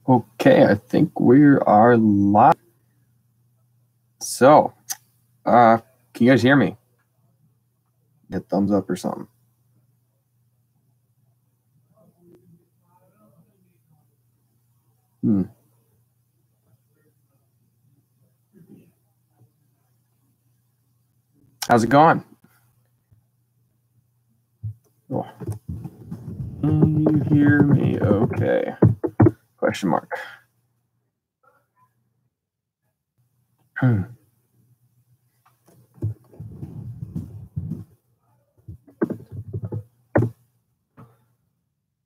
Okay, I think we are live. So, can you guys hear me? Get thumbs up or something. How's it going? Oh. Can you hear me? Okay. Question mark.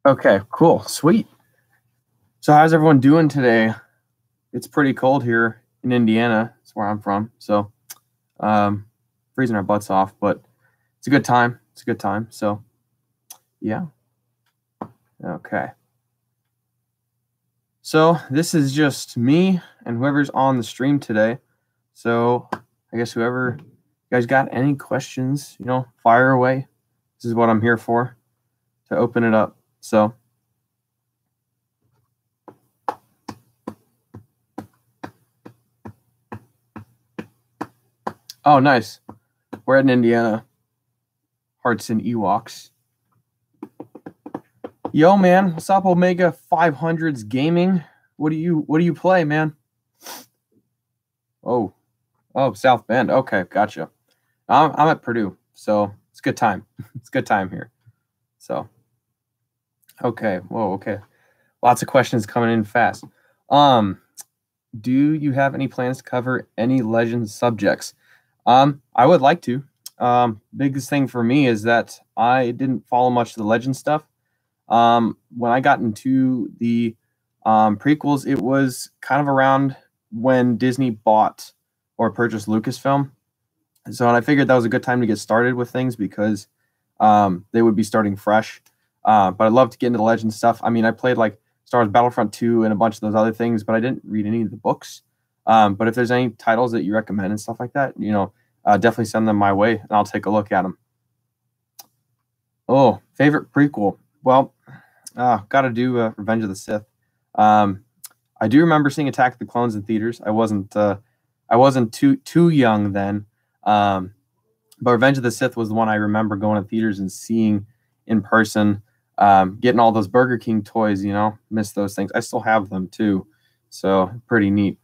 Okay, cool. Sweet. So how's everyone doing today? It's pretty cold here in Indiana. That's where I'm from. So freezing our butts off, but it's a good time. It's a good time. So yeah. Okay. So this is just me and whoever's on the stream today. So I guess whoever you guys got any questions, fire away. This is what I'm here for, to open it up. So oh, nice. We're in Indiana. Hearts and Ewoks. Yo, man, what's up, Omega 500s Gaming? What do you play, man? Oh, South Bend. Okay, gotcha. I'm at Purdue, so it's a good time. It's a good time here. So, okay. Whoa, okay. Lots of questions coming in fast. Do you have any plans to cover any Legends subjects? I would like to. Biggest thing for me is that I didn't follow much of the Legend stuff. When I got into the prequels, it was kind of around when Disney bought or purchased Lucasfilm. So I figured that was a good time to get started with things because they would be starting fresh. But I'd love to get into the Legend stuff. I mean, I played like Star Wars Battlefront 2 and a bunch of those other things, but I didn't read any of the books. But if there's any titles that you recommend and stuff like that, definitely send them my way and I'll take a look at them. Oh, favorite prequel. Well, got to do Revenge of the Sith. I do remember seeing Attack of the Clones in theaters. I wasn't too young then. But Revenge of the Sith was the one I remember going to theaters and seeing in person. Getting all those Burger King toys, miss those things. I still have them too, so pretty neat.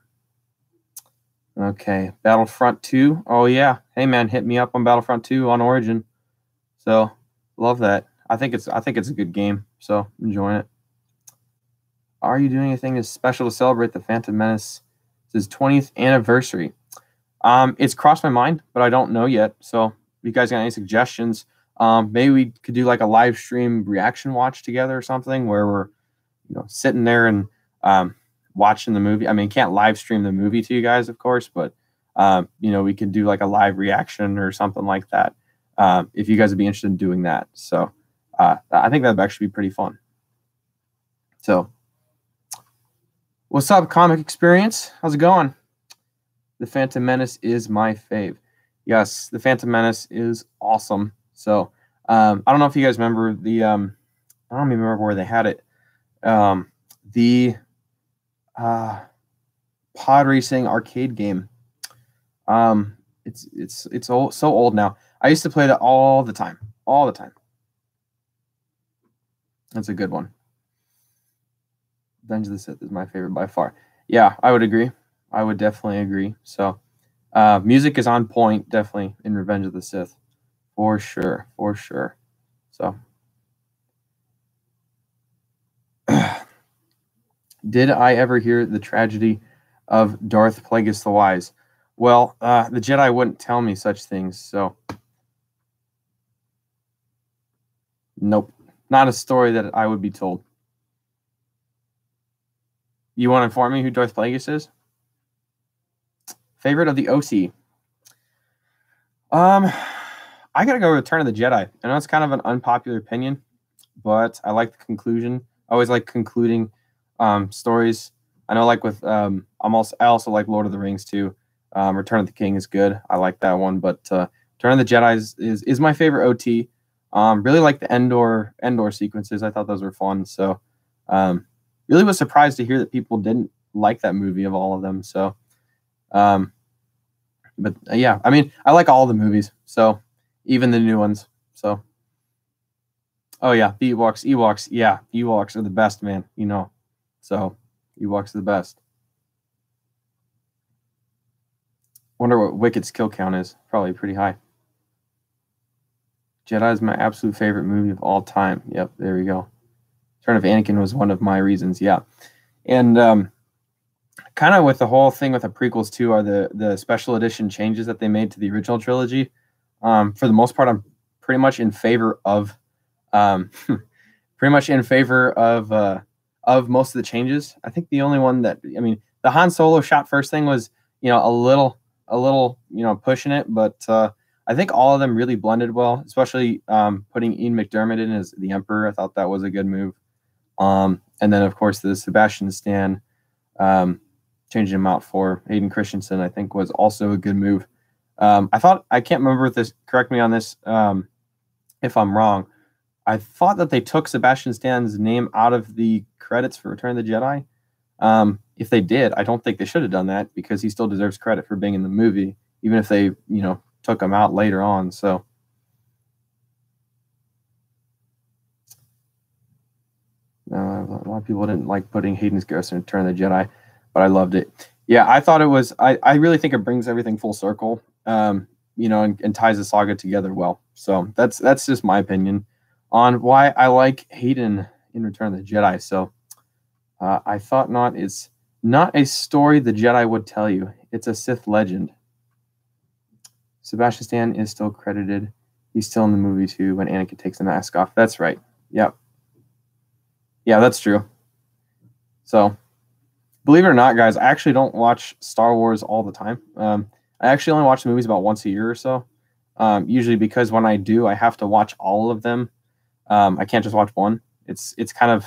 Okay, Battlefront 2. Oh yeah, hey man, hit me up on Battlefront 2 on Origin. So love that. I think it's a good game. So enjoying it. Are you doing anything special to celebrate the Phantom Menace's 20th anniversary? It's crossed my mind, but I don't know yet. So if you guys got any suggestions, maybe we could do like a live stream reaction watch together or something where we're, sitting there and watching the movie. I mean, can't live stream the movie to you guys, of course, but we could do like a live reaction or something like that. If you guys would be interested in doing that. So I think that'd actually be pretty fun. So what's up, Comic Experience? How's it going? The Phantom Menace is my fave. Yes, the Phantom Menace is awesome. So I don't know if you guys remember the I don't even remember where they had it. The pod racing arcade game. It's old, so old now. I used to play that all the time. All the time. That's a good one. Revenge of the Sith is my favorite by far. Yeah, I would agree. I would definitely agree. So music is on point, definitely, in Revenge of the Sith. For sure. For sure. So did I ever hear the tragedy of Darth Plagueis the Wise? Well, the Jedi wouldn't tell me such things, so nope. Not a story that I would be told. You want to inform me who Darth Plagueis is? Favorite of the OC? I gotta go Return of the Jedi. I know it's kind of an unpopular opinion, but I like the conclusion. I always like concluding stories. I know, like with I also like Lord of the Rings too. Return of the King is good. I like that one, but Return of the Jedi is my favorite OT. Really like the Endor sequences. I thought those were fun. So really was surprised to hear that people didn't like that movie of all of them. So, but yeah, I mean, I like all the movies, so even the new ones. So, oh yeah, the Ewoks, yeah, Ewoks are the best, man. You know, so Ewoks are the best. Wonder what Wicked's kill count is. Probably pretty high. Jedi is my absolute favorite movie of all time. Yep, there we go. Return of Anakin was one of my reasons. Yeah, and kind of with the whole thing with the prequels too are the special edition changes that they made to the original trilogy. For the most part, I'm pretty much in favor of most of the changes. I think the only one that, I mean, the Han Solo shot first thing was, you know, a little you know, pushing it, but I think all of them really blended well, especially putting Ian McDiarmid in as the Emperor. I thought that was a good move. And then of course the Sebastian Stan changing him out for Hayden Christensen, I think was also a good move. I can't remember if this, correct me on this if I'm wrong. I thought that they took Sebastian Stan's name out of the credits for Return of the Jedi. If they did, I don't think they should have done that because he still deserves credit for being in the movie, even if they, you know, took him out later on. So a lot of people didn't like putting Hayden's Ghost in Return of the Jedi, but I loved it. Yeah, I thought it was, I really think it brings everything full circle, you know, and ties the saga together well. So that's just my opinion on why I like Hayden in Return of the Jedi. So I thought not, it's not a story the Jedi would tell you. It's a Sith legend. Sebastian Stan is still credited. He's still in the movie too when Anakin takes the mask off. That's right. Yep. Yeah, that's true. So, believe it or not, guys, I actually don't watch Star Wars all the time. I actually only watch the movies about once a year or so. Usually because when I do, I have to watch all of them. I can't just watch one. It's kind of,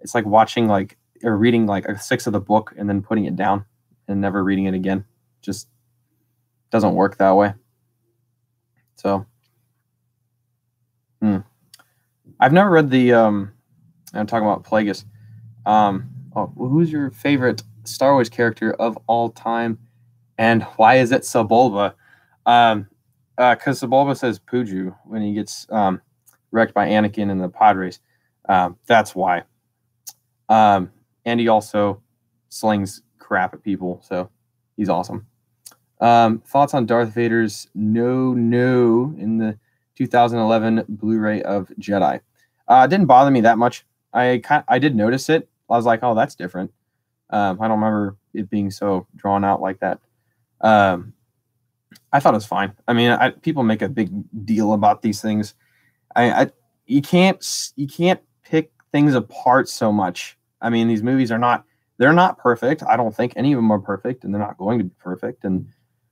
it's like watching like, or reading like a sixth of the book and then putting it down and never reading it again. Just doesn't work that way. So, I've never read the, I'm talking about Plagueis. Who's your favorite Star Wars character of all time, and why is it Sebulba? Because Sebulba says Puju when he gets wrecked by Anakin in the pod race. That's why. And he also slings crap at people, so he's awesome. Thoughts on Darth Vader's no in the 2011 Blu-ray of Jedi? It didn't bother me that much. I did notice it. I was like, oh, that's different. I don't remember it being so drawn out like that. I thought it was fine. I mean, people make a big deal about these things. You can't pick things apart so much. I mean, these movies they're not perfect. I don't think any of them are perfect, and they're not going to be perfect. And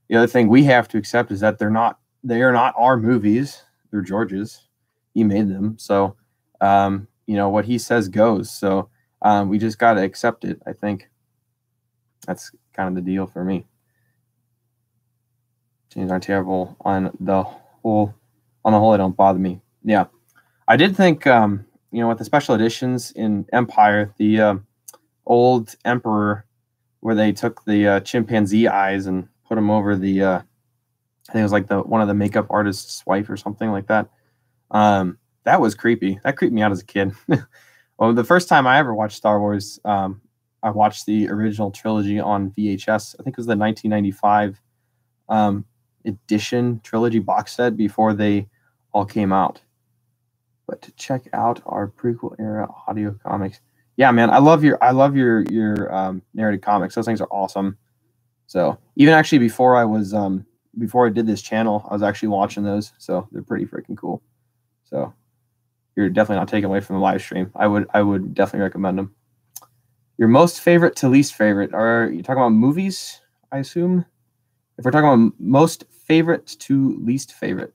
the other thing we have to accept is that they are not our movies. They're George's. He made them. So, you know, what he says goes. So we just got to accept it. I think that's kind of the deal for me. Changes aren't terrible on the whole. On the whole, they don't bother me. Yeah, I did think, you know, with the special editions in Empire, the old Emperor, where they took the chimpanzee eyes and put them over the, I think it was like one of the makeup artist's wife or something like that. That was creepy. That creeped me out as a kid. Well, the first time I ever watched Star Wars, I watched the original trilogy on VHS. I think it was the 1995 edition trilogy box set before they all came out. But to check out our prequel era audio comics, yeah, man, I love your narrated comics. Those things are awesome. So even actually before I did this channel, I was actually watching those. So they're pretty freaking cool. So you're definitely not taken away from the live stream. I would definitely recommend them. Your most favorite to least favorite? Are you talking about movies, I assume? If we're talking about most favorite to least favorite,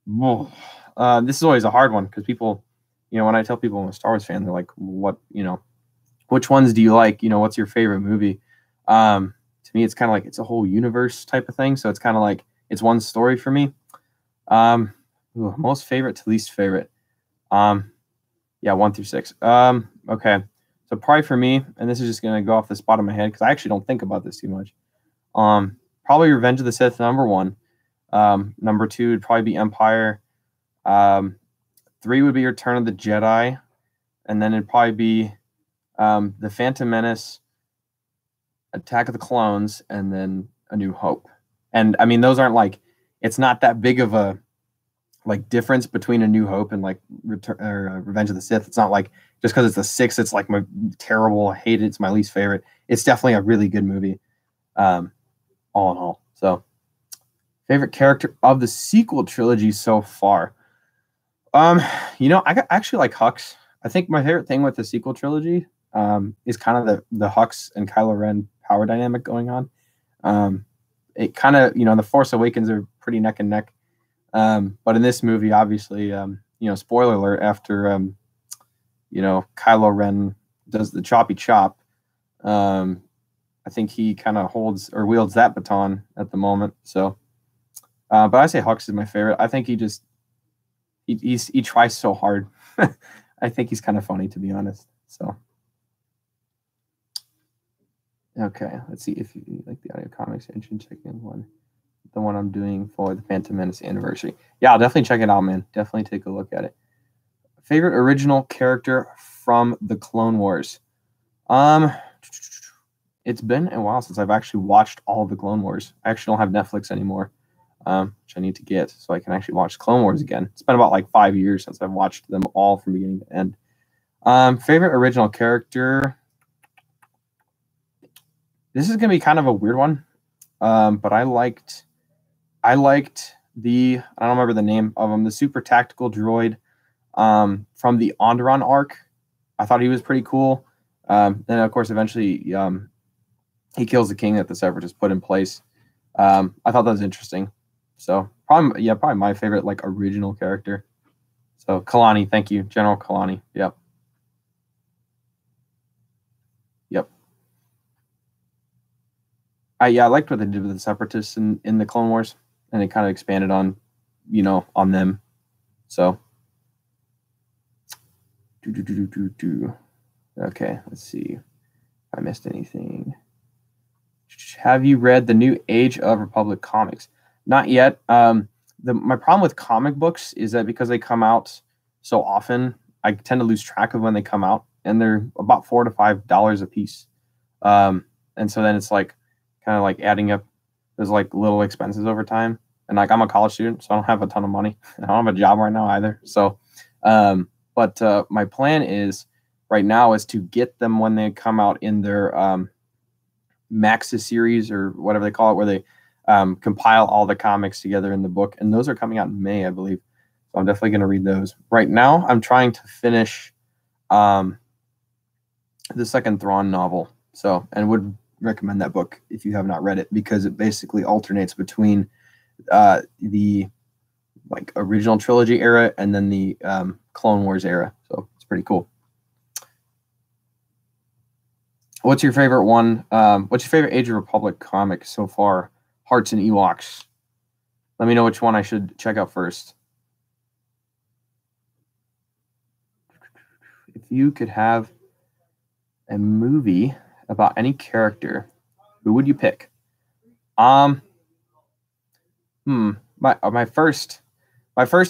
this is always a hard one because people, you know, when I tell people I'm a Star Wars fan, they're like, what, you know, which ones do you like? You know, what's your favorite movie? To me, it's kind of like it's a whole universe type of thing. So it's kind of like it's one story for me. Most favorite to least favorite. Yeah, 1 through 6. Okay. So So probably for me, and this is just going to go off the spot of my head because I actually don't think about this too much. Probably Revenge of the Sith, number 1. Number 2 would probably be Empire. 3 would be Return of the Jedi. And then it'd probably be The Phantom Menace, Attack of the Clones, and then A New Hope. And I mean, those aren't like, it's not that big of a like difference between A New Hope and like Revenge of the Sith. It's not like just because it's a 6, it's like my terrible, I hate it, it's my least favorite. It's definitely a really good movie, all in all. So, favorite character of the sequel trilogy so far. You know, I actually like Hux. I think my favorite thing with the sequel trilogy is kind of the Hux and Kylo Ren power dynamic going on. It kind of, you know, the Force Awakens are pretty neck and neck. But in this movie, obviously, you know, spoiler alert, after, you know, Kylo Ren does the choppy chop, I think he kind of holds or wields that baton at the moment. So, but I say Hux is my favorite. I think he tries so hard. I think he's kind of funny, to be honest. So, okay, let's see if you like the audio comics engine. Check in one. The one I'm doing for the Phantom Menace anniversary. Yeah, I'll definitely check it out, man. Definitely take a look at it. Favorite original character from the Clone Wars. It's been a while since I've actually watched all of the Clone Wars. I actually don't have Netflix anymore, which I need to get so I can actually watch Clone Wars again. It's been about like 5 years since I've watched them all from beginning to end. Favorite original character. This is gonna be kind of a weird one, but I liked the, I don't remember the name of him, the super tactical droid from the Onderon arc. I thought he was pretty cool. Then, of course, eventually he kills the king that the Separatists put in place. I thought that was interesting. So, probably my favorite, like, original character. So, Kalani, thank you. General Kalani. Yep. I liked what they did with the Separatists in the Clone Wars. And it kind of expanded on, you know, on them. So, okay, let's see if I missed anything. Have you read the new Age of Republic comics? Not yet. My problem with comic books is that because they come out so often, I tend to lose track of when they come out, and they're about $4 to $5 a piece. And so then it's like kind of like adding up. There's like little expenses over time. And like I'm a college student, so I don't have a ton of money. I don't have a job right now either. So, but my plan is right now is to get them when they come out in their Maxis series or whatever they call it, where they compile all the comics together in the book. And those are coming out in May, I believe. So I'm definitely going to read those. Right now, I'm trying to finish the second Thrawn novel. So, and would recommend that book if you have not read it, because it basically alternates between the like original trilogy era and then the Clone Wars era. So it's pretty cool. What's your favorite one? What's your favorite Age of Republic comic so far? Hearts and Ewoks. Let me know which one I should check out first. If you could have a movie about any character, who would you pick? My first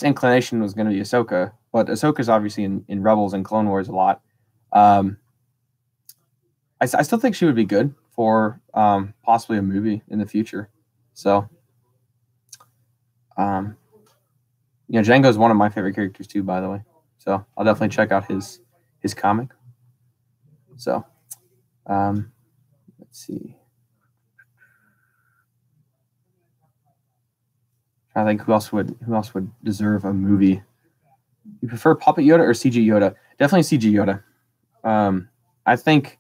inclination was going to be Ahsoka, but Ahsoka's obviously in Rebels and Clone Wars a lot. I still think she would be good for possibly a movie in the future. So, you know, Jango is one of my favorite characters too, by the way. So I'll definitely check out his comic. So, let's see. I think who else would deserve a movie? You prefer Puppet Yoda or CG Yoda? Definitely CG Yoda. I think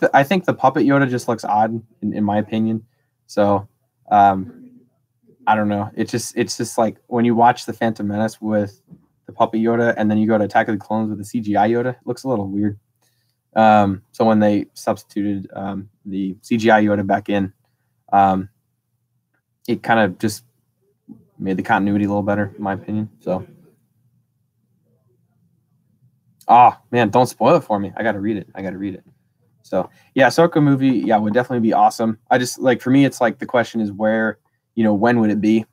the Puppet Yoda just looks odd in my opinion. So I don't know. It's just like when you watch the Phantom Menace with the Puppet Yoda and then you go to Attack of the Clones with the CGI Yoda, it looks a little weird. So when they substituted the CGI Yoda back in, it kind of just made the continuity a little better, in my opinion. So, Oh man, don't spoil it for me. I gotta read it. So yeah, Ahsoka movie, yeah, would definitely be awesome. I just like, for me, it's like the question is where, when would it be?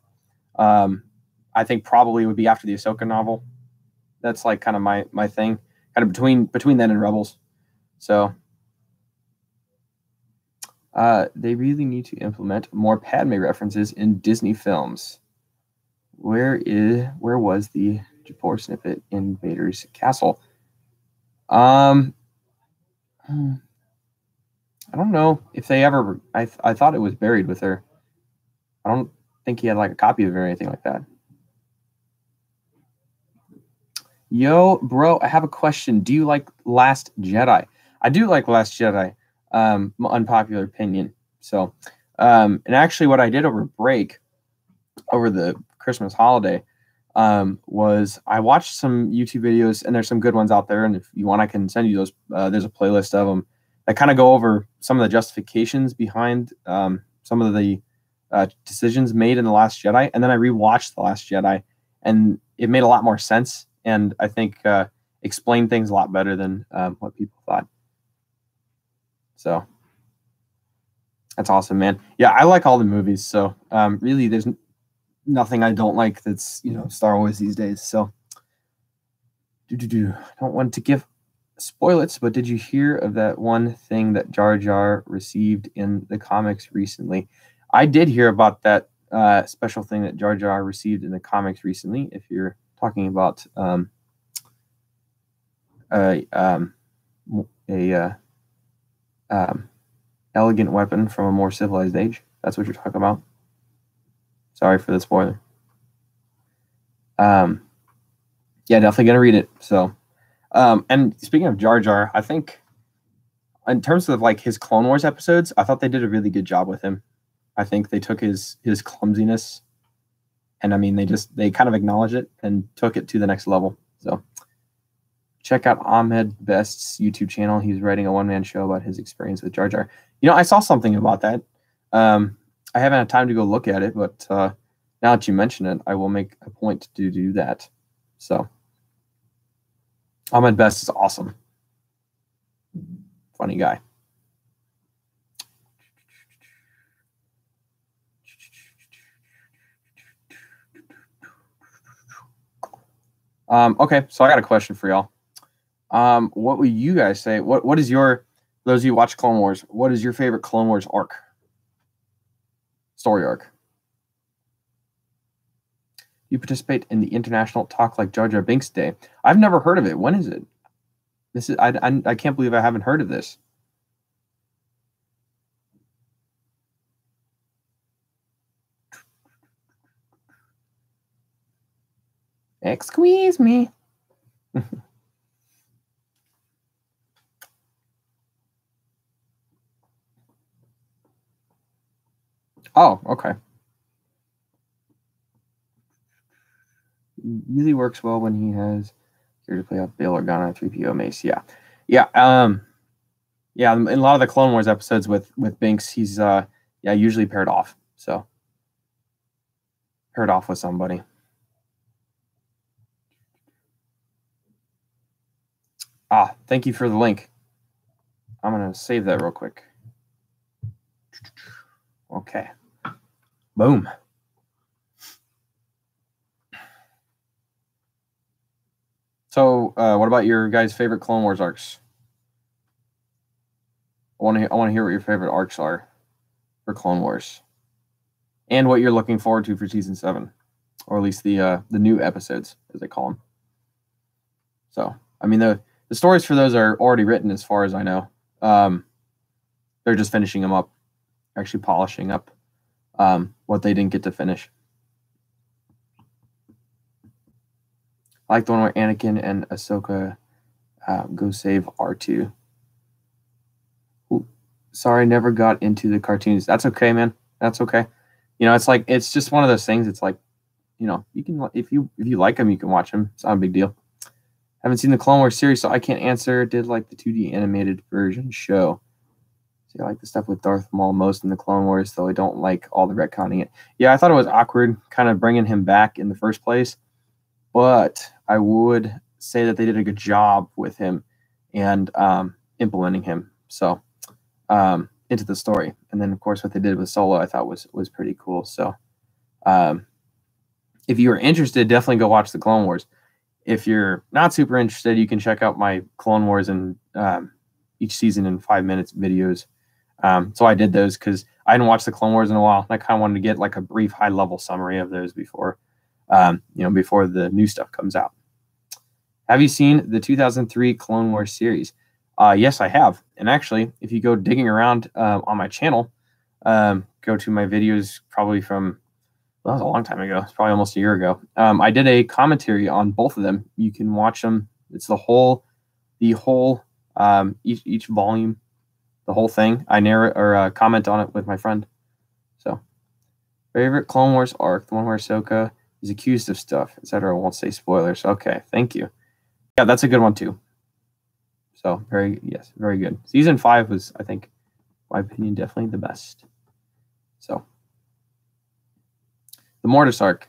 I think probably would be after the Ahsoka novel. That's like kind of my thing, kind of between then and Rebels. So they really need to implement more Padme references in Disney films. Where was the Japor snippet in Vader's castle? I don't know if they ever. I thought it was buried with her. I don't think he had like a copy of it or anything like that. Yo, bro, I have a question. Do you like Last Jedi? I do like Last Jedi. Unpopular opinion. So, and actually, what I did over break, over the Christmas holiday, was I watched some YouTube videos, and there's some good ones out there. And if you want, I can send you those. There's a playlist of them that kind of go over some of the justifications behind some of the decisions made in The Last Jedi. And then I rewatched The Last Jedi, and it made a lot more sense. And I think explained things a lot better than what people thought. So that's awesome, man. Yeah, I like all the movies. So really, there's nothing I don't like that's Star Wars these days. So I don't want to spoil it, but did you hear of that one thing that Jar Jar received in the comics recently? I did hear about that special thing that Jar Jar received in the comics recently. If you're talking about elegant weapon from a more civilized age, that's what you're talking about. Sorry for the spoiler. Yeah, definitely gonna read it. So, and speaking of Jar Jar, I think in terms of like his Clone Wars episodes, I thought they did a really good job with him. I think they took his clumsiness, and I mean they kind of acknowledged it and took it to the next level. So check out Ahmed Best's YouTube channel. He's writing a one-man show about his experience with Jar Jar. I saw something about that. I haven't had time to go look at it, but now that you mention it, I will make a point to do that. So Ahmed Best is awesome. Funny guy. Okay, so I got a question for y'all. What would you guys say? What is those of you who watch Clone Wars, what is your favorite Clone Wars arc? Story arc. You participate in the International Talk Like Jar Jar Binks Day. I've never heard of it. When is it? I can't believe I haven't heard of this. Excuse me. Oh, okay. Really works well when he has here to play out Bail Organa, 3PO Mace. Yeah. Yeah, in a lot of the Clone Wars episodes with Binks, he's usually paired off. So paired off with somebody. Thank you for the link. I'm gonna save that real quick. Okay. Boom. So, what about your guys' favorite Clone Wars arcs? I want to hear what your favorite arcs are for Clone Wars, and what you're looking forward to for season 7, or at least the new episodes, as they call them. So, I mean, the stories for those are already written, as far as I know. They're just finishing them up, actually polishing up what they didn't get to finish. I like the one where Anakin and Ahsoka go save R2. Ooh, sorry, never got into the cartoons. That's okay, man. That's okay. It's just one of those things. It's like, you can, if you like them, you can watch them. It's not a big deal. Haven't seen the Clone Wars series, so I can't answer. Did like the 2D animated version show. So I like the stuff with Darth Maul most in the Clone Wars, though I don't like all the retconning it. Yeah, I thought it was awkward kind of bringing him back in the first place. But I would say that they did a good job with him and implementing him into the story. And then, of course, what they did with Solo, I thought was pretty cool. So if you are interested, definitely go watch the Clone Wars. If you're not super interested, you can check out my Clone Wars and each season in 5 minutes videos. So I did those because I hadn't watched the Clone Wars in a while, and I kind of wanted to get like a brief high-level summary of those before before the new stuff comes out. Have you seen the 2003 Clone Wars series? Yes, I have. And actually, if you go digging around on my channel, go to my videos probably from, well, that was a long time ago. It's probably almost a year ago. I did a commentary on both of them. You can watch them. It's the whole each volume, the whole thing. I narrate or comment on it with my friend. So, favorite Clone Wars arc, the one where Ahsoka is accused of stuff, etc. I won't say spoilers. Okay, thank you. Yeah, that's a good one too. So very good. Season 5 was, I think, in my opinion, definitely the best. So the Mortis arc.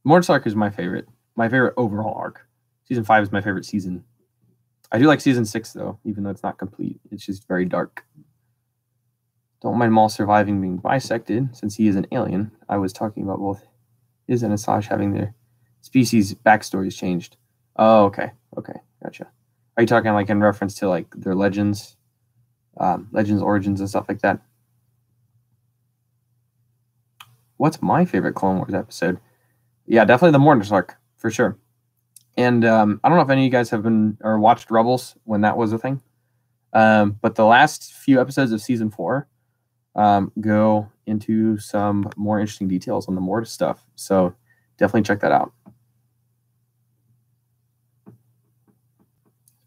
Mortis arc is my favorite overall arc. Season 5 is my favorite season. I do like season 6 though, even though it's not complete. It's just very dark. Don't mind Maul surviving being bisected, since he is an alien. I was talking about both his and Asajj having their species backstories changed. Oh, okay. Okay, gotcha. Are you talking like in reference to like their legends, origins and stuff like that? What's my favorite Clone Wars episode? Yeah, definitely the Mortis arc, for sure. And I don't know if any of you guys have been or watched Rebels when that was a thing. But the last few episodes of season 4 go into some more interesting details on the Mortis stuff. So definitely check that out.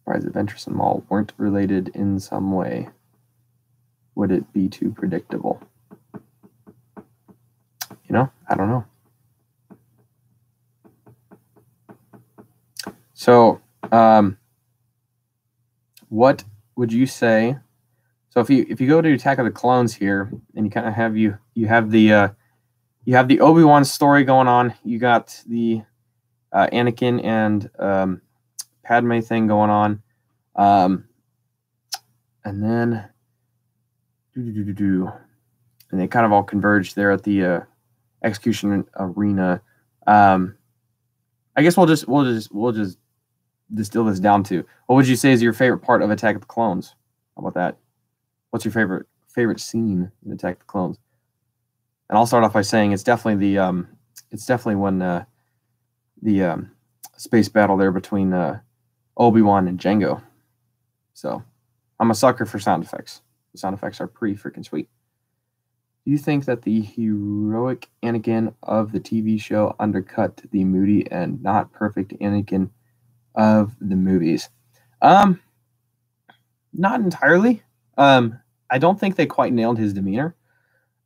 Surprised if Ventress and Maul weren't related in some way. Would it be too predictable? You know, I don't know. So, what would you say? So if you go to Attack of the Clones here, and you kind of have you have the Obi-Wan story going on. You got the Anakin and Padme thing going on, and then and they kind of all converge there at the execution arena. I guess we'll just distill this down to, what would you say is your favorite part of Attack of the Clones? How about that? What's your favorite scene in Attack of the Clones? And I'll start off by saying it's definitely when the space battle there between Obi-Wan and Jango. So I'm a sucker for sound effects. The sound effects are pretty freaking sweet. Do you think that the heroic Anakin of the TV show undercut the moody and not perfect Anakin of the movies? Not entirely. I don't think they quite nailed his demeanor,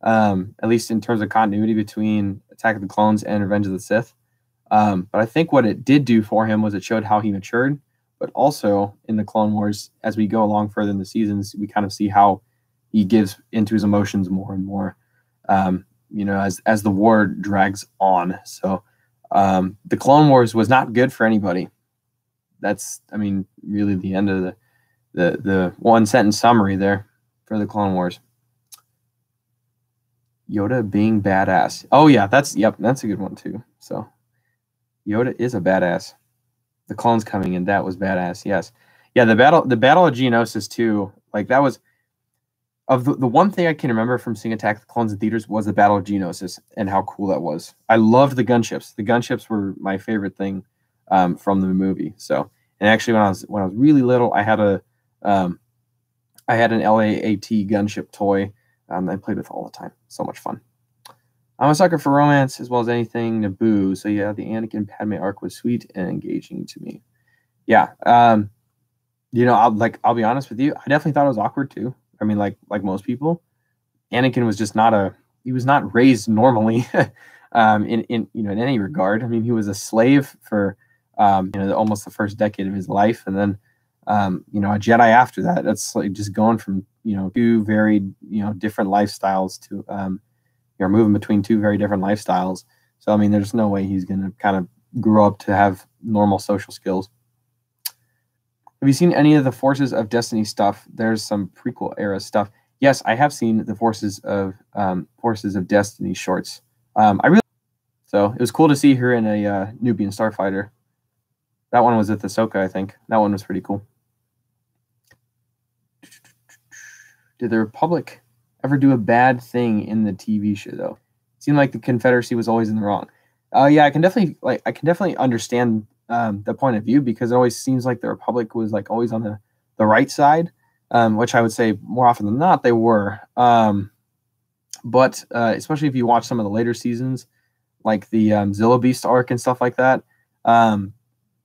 at least in terms of continuity between Attack of the Clones and Revenge of the Sith. But I think what it did do for him was it showed how he matured, but also in the Clone Wars, as we go along further in the seasons, we kind of see how he gives into his emotions more and more, as the war drags on. So the Clone Wars was not good for anybody. That's, really the end of the one sentence summary there for the Clone Wars. Yoda being badass. Oh yeah, that's a good one too. So Yoda is a badass. The clones coming in, that was badass. Yes. Yeah, the battle of Geonosis too. Like that was of the one thing I can remember from seeing Attack of the Clones in theaters was the Battle of Geonosis and how cool that was. I loved the gunships. The gunships were my favorite thing from the movie. So, and actually when I was really little, I had an LAAT gunship toy I played with all the time. So much fun. I'm a sucker for romance as well as anything Naboo. So yeah, the Anakin Padme arc was sweet and engaging to me. Yeah. I'll be honest with you. I definitely thought it was awkward too. Like most people, Anakin was just he was not raised normally in any regard. He was a slave for almost the first decade of his life, and then a Jedi after that. That's like just going from two very different lifestyles to moving between two very different lifestyles. So there's no way he's gonna kind of grow up to have normal social skills. Have you seen any of the Forces of Destiny stuff? There's some prequel era stuff. Yes, I have seen the Forces of Destiny shorts. So it was cool to see her in a Nubian starfighter. That one was with Ahsoka, I think. That one was pretty cool. Did the Republic ever do a bad thing in the TV show though? It seemed like the Confederacy was always in the wrong. Yeah, I can definitely understand the point of view, because it always seems like the Republic was like always on the right side, which I would say more often than not they were. But especially if you watch some of the later seasons, like the Zilla Beast arc and stuff like that,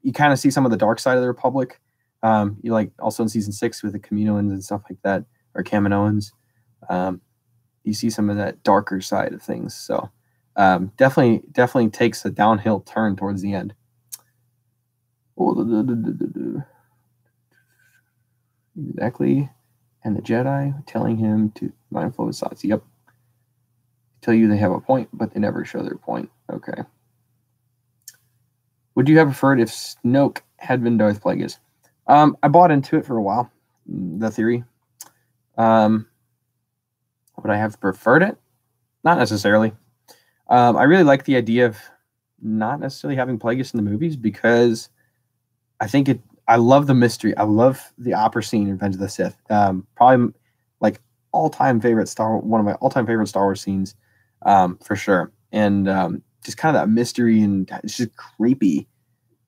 you kind of see some of the dark side of the Republic. You like also in season 6 with the Kaminoans and stuff like that, or Kaminoans. You see some of that darker side of things. So definitely takes a downhill turn towards the end. Exactly. And the Jedi telling him to mindful of his thoughts. Yep. Tell you they have a point, but they never show their point. Okay. Would you have preferred if Snoke had been Darth Plagueis? I bought into it for a while, the theory. Would I have preferred it? Not necessarily. I really like the idea of not necessarily having Plagueis in the movies, because I love the mystery. I love the opera scene in Revenge of the Sith. Probably like one of my all-time favorite Star Wars scenes, for sure. And just kind of that mystery, and it's just creepy,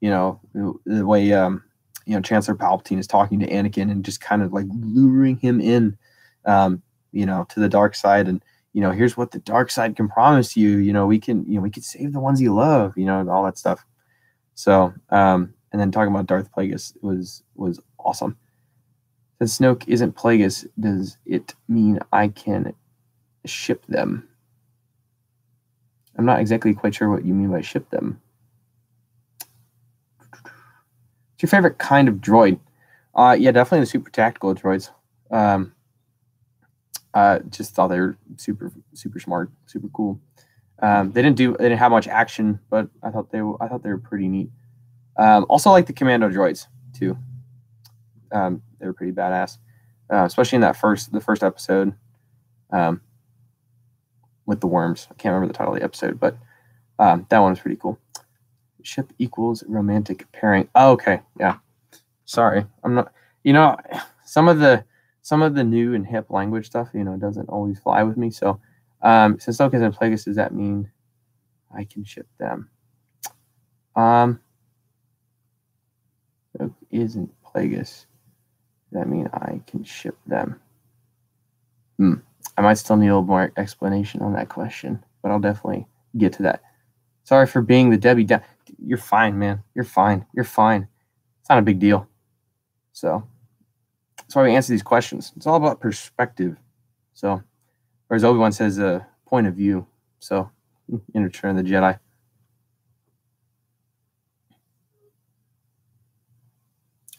the way Chancellor Palpatine is talking to Anakin and just kind of like luring him in, to the dark side. And here's what the dark side can promise you. We can save the ones you love. All that stuff. So and then talking about Darth Plagueis was awesome. Since Snoke isn't Plagueis, does it mean I can ship them? I'm not exactly quite sure what you mean by ship them. What's your favorite kind of droid? Yeah, definitely the super tactical droids. Just thought they were super smart, super cool. They didn't have much action, but I thought they were pretty neat. Also like the commando droids too. They were pretty badass, especially in the first episode, with the worms. I can't remember the title of the episode, but that one was pretty cool. Ship equals romantic pairing. Oh, okay, yeah. Sorry, I'm not. Some of the new and hip language stuff, doesn't always fly with me. So, since Snoke isn't Plagueis, does that mean I can ship them? Snoke isn't Plagueis. Does that mean I can ship them? I might still need a little more explanation on that question, but I'll definitely get to that. Sorry for being the Debbie Down. You're fine, man. You're fine. It's not a big deal. So that's why we answer these questions. It's all about perspective. So, or as Obi-Wan says, a point of view. So, in Return of the Jedi.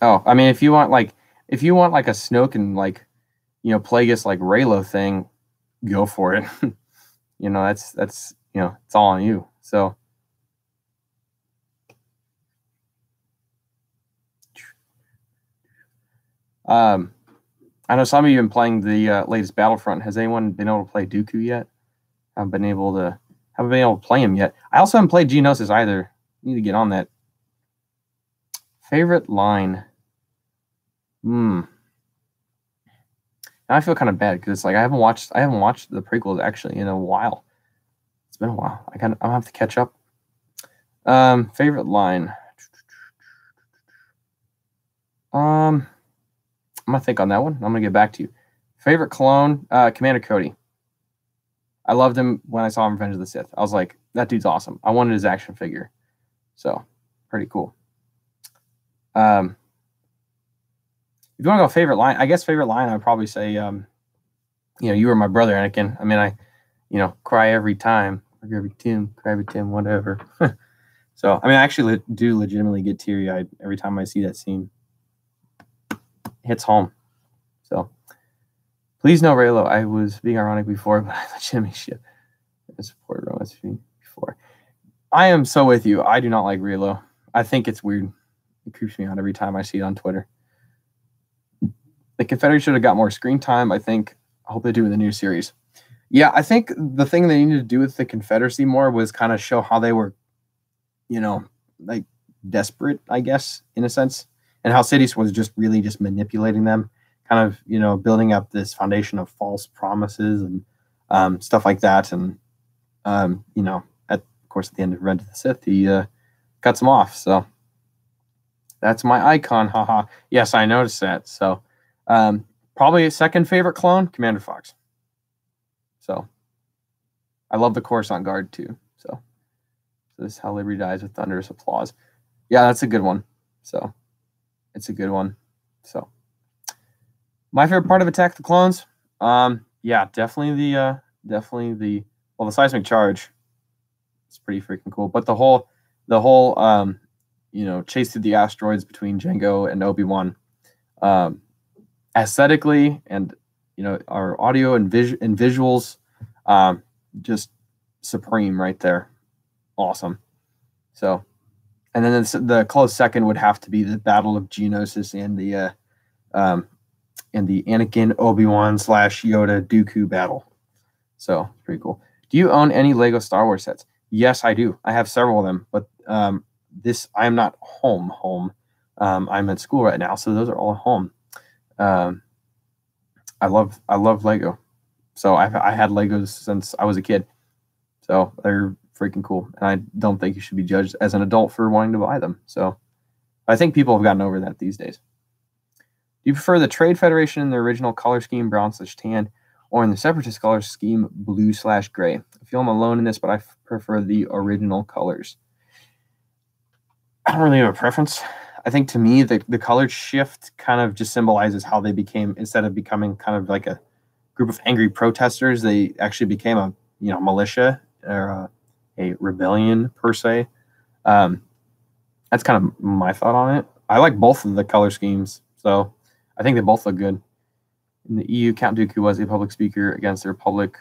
Oh, I mean, if you want like a Snoke and Plagueis like Reylo thing, go for it. That's it's all on you. So I know some of you have been playing the latest Battlefront. Has anyone been able to play Dooku yet? Haven't been able to play him yet. I also haven't played Geonosis either. Need to get on that. Favorite line. Now I feel kind of bad because it's like I haven't watched the prequels actually in a while. It's been a while. I'll have to catch up. Favorite line. I'm gonna think on that one. I'm gonna get back to you. Favorite clone, Commander Cody. I loved him when I saw him in Revenge of the Sith. I was like, that dude's awesome. I wanted his action figure. So pretty cool. If you want to go favorite line, I guess favorite line, I'd probably say, you were my brother, Anakin. I mean, I cry every time, cry every Tim, whatever. So, I mean, I actually do legitimately get teary-eyed every time I see that scene. It hits home. So, please no Reylo. I was being ironic before, but I legitimately supported romance before. I am so with you. I do not like Reylo. I think it's weird. It creeps me out every time I see it on Twitter. The Confederates should have got more screen time. I hope they do in the new series. Yeah, I think the thing they needed to do with the Confederacy more was kind of show how they were, like desperate, I guess, in a sense, and how Sidious was just really just manipulating them, kind of, building up this foundation of false promises and stuff like that. And, of course, at the end of Revenge of the Sith, he cuts them off. So that's my icon. Haha. Yes, I noticed that. So probably a second favorite clone, Commander Fox. So I love the Coruscant Guard too. So this is how Liberty dies with thunderous applause. Yeah, that's a good one. So it's a good one. So my favorite part of Attack the Clones, yeah, definitely the seismic charge. It's pretty freaking cool. But the whole chase through the asteroids between Jango and Obi-Wan, aesthetically and our audio and visuals, just supreme right there. Awesome. So, and then the close second would have to be the Battle of Geonosis and the Anakin Obi-Wan / Yoda Dooku battle. So pretty cool. Do you own any Lego Star Wars sets? Yes, I do. I have several of them, but I am not home. I'm at school right now, so those are all at home. I love Lego. So I had Legos since I was a kid. So they're freaking cool. And I don't think you should be judged as an adult for wanting to buy them. So I think people have gotten over that these days. Do you prefer the Trade Federation in the original color scheme, brown/tan, or in the Separatist color scheme, blue/gray? I feel I'm alone in this, but I prefer the original colors. I don't really have a preference. I think to me, the color shift kind of just symbolizes how they became, instead of becoming kind of like a group of angry protesters, they actually became a militia or a rebellion per se. That's kind of my thought on it. I like both of the color schemes, so I think they both look good. In the EU, Count Dooku was a public speaker against the Republic.